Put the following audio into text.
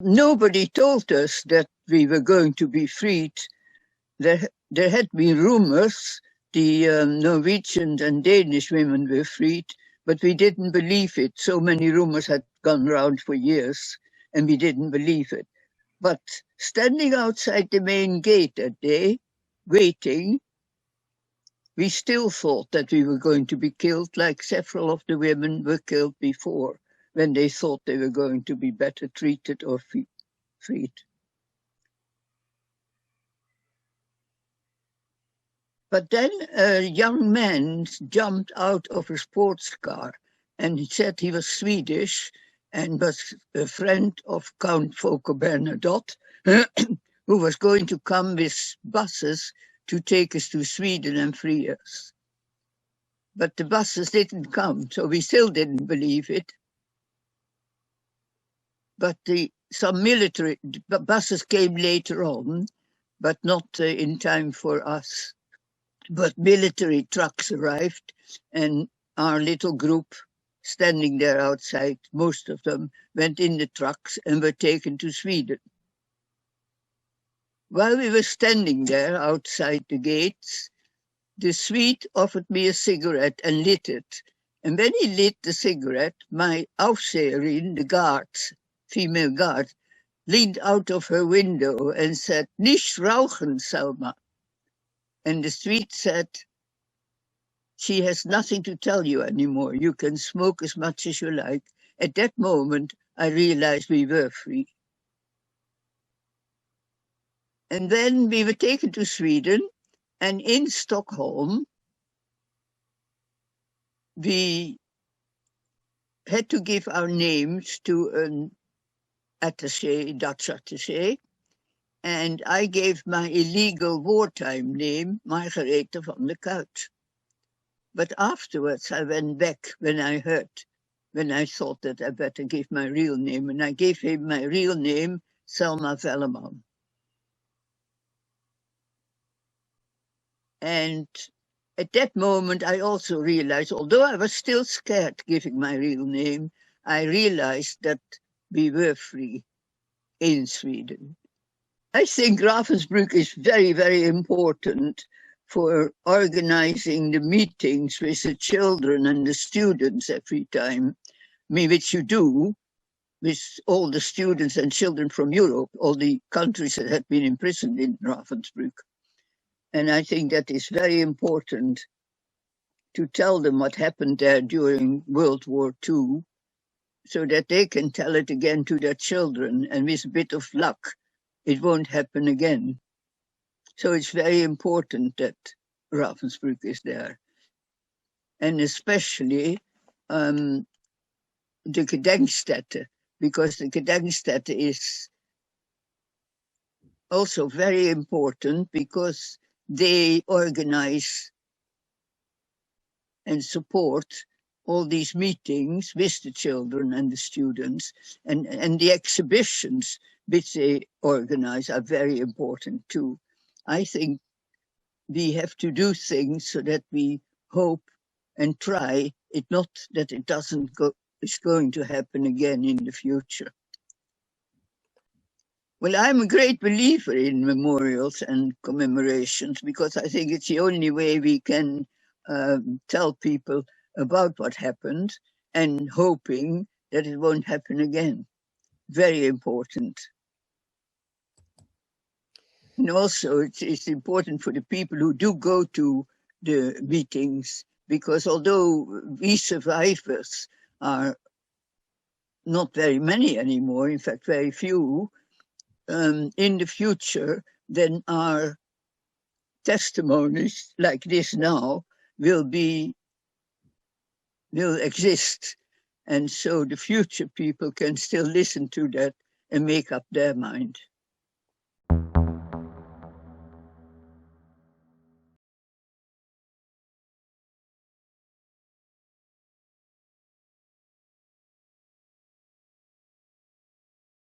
nobody told us that we were going to be freed. There had been rumors the Norwegian and Danish women were freed, but we didn't believe it. So many rumors had gone round for years, and we didn't believe it. But standing outside the main gate that day, waiting, we still thought that we were going to be killed, like several of the women were killed before, when they thought they were going to be better treated or freed. But then a young man jumped out of a sports car, and he said he was Swedish and was a friend of Count Folke Bernadotte, who was going to come with buses to take us to Sweden and free us. But the buses didn't come, so we still didn't believe it. But some military buses came later on, but not in time for us. But military trucks arrived, and our little group standing there outside, most of them went in the trucks and were taken to Sweden. While we were standing there outside the gates, the Swede offered me a cigarette and lit it. And when he lit the cigarette, my Aufseherin, the guard, female guard, leaned out of her window and said, "Nicht rauchen, Selma." And the Swede said, "She has nothing to tell you anymore. You can smoke as much as you like." At that moment, I realized we were free. And then we were taken to Sweden, and in Stockholm, we had to give our names to an attaché, Dutch attaché, and I gave my illegal wartime name, Margarethe van der Kuit. But afterwards I went back when I thought that I better give my real name, and I gave him my real name, Selma Velleman. And at that moment I also realized, although I was still scared giving my real name, I realized that we were free in Sweden. I think Ravensbrück is very, very important for organizing the meetings with the children and the students every time, which you do with all the students and children from Europe, all the countries that had been imprisoned in Ravensbrück. And I think that is very important to tell them what happened there during World War II, so that they can tell it again to their children, and with a bit of luck, it won't happen again. So it's very important that Ravensbrück is there. And especially the Gedenkstätte, because the Gedenkstätte is also very important because they organize and support all these meetings with the children and the students, and the exhibitions which they organize are very important too. I think we have to do things so that we hope and try it, not that it it's going to happen again in the future. Well, I'm a great believer in memorials and commemorations because I think it's the only way we can tell people about what happened and hoping that it won't happen again. Very important. And also it's important for the people who do go to the meetings, because although we survivors are not very many anymore, in fact very few, in the future then our testimonies like this now will exist, and so the future people can still listen to that and make up their mind.